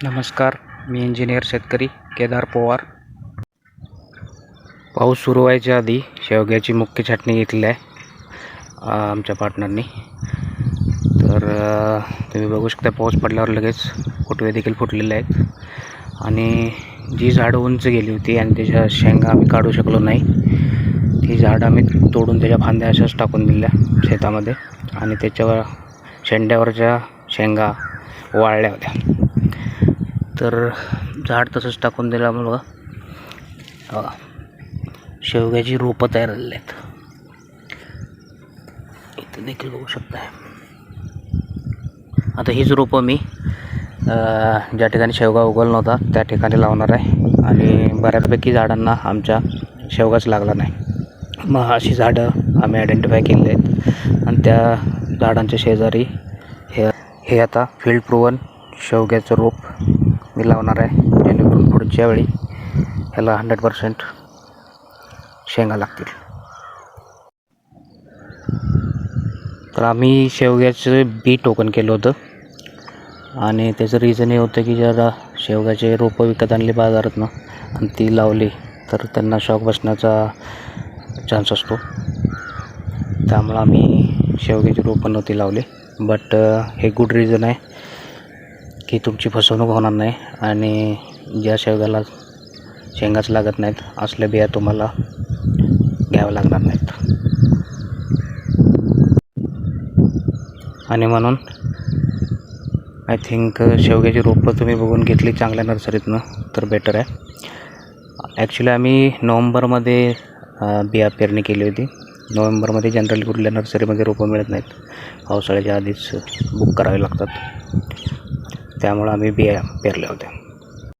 नमस्कार, मी इंजिनियर शेतकरी केदार पवार. पाऊस सुरू व्हायच्या आधी शेवग्याची मुख्य छाटणी घेतली आहे आमच्या पार्टनरनी. तर तुम्ही बघू शकता, पाऊस पडल्यावर लगेच फुटवे देखील फुटलेले आहेत. आणि जी झाडं उंच गेली होती आणि त्याच्या शेंगा आम्ही काढू शकलो नाही, ती झाडं आम्ही तोडून त्याच्या फांद्या अशाच टाकून दिल्या शेतामध्ये. आणि त्याच्यावर शेंड्यावरच्या शेंगा वाळल्या होत्या. तर झाड तसंच टाकून दिल्यामुळं शेवग्याची रोपं तयार झालेली आहेत. इथे देखील बघू शकता. आता हीच रोपं मी ज्या ठिकाणी शेवगा उगवला नव्हता त्या ठिकाणी लावणार आहे. आणि बऱ्यापैकी झाडांना आमच्या शेवगाच लागला नाही. मग अशी झाडं आम्ही आयडेंटिफाय केलेली आहेत. आणि त्या झाडांच्या शेजारी हे आता फील्ड प्रूव्हन शेवग्याचं रोप मी लावणार आहे, जेणेकरून पुढच्या वेळी ह्याला 100% शेंगा लागतील. तर आम्ही शेवग्याचं बी टोकन केलं होतं. आणि त्याचं रिझन हे होतं की जरा शेवग्याचे रोपं विकत आणली बाजारातनं आणि ती लावली तर त्यांना शॉक बसण्याचा चान्स असतो. त्यामुळं आम्ही शेवग्याची रोपं नव्हती लावली. बट हे गुड रिझन आहे की तुमची फसवणूक होणार नाही. आणि ज्या शेवग्याला शेंगाच लागत नाहीत असल्या बिया तुम्हाला घ्याव्या लागणार नाहीत. आणि म्हणून आय थिंक शेवग्याची रोपं तुम्ही बघून घेतली चांगल्या नर्सरीतनं तर बेटर आहे. ॲक्च्युली आम्ही नोव्हेंबरमध्ये बिया पेरणी केली होती. नोव्हेंबरमध्ये जनरली कुठल्या नर्सरीमध्ये रोपं मिळत नाहीत, पावसाळ्याच्या आधीच बुक करावे लागतात. त्यामुळं आम्ही बिया पेरल्या होत्या.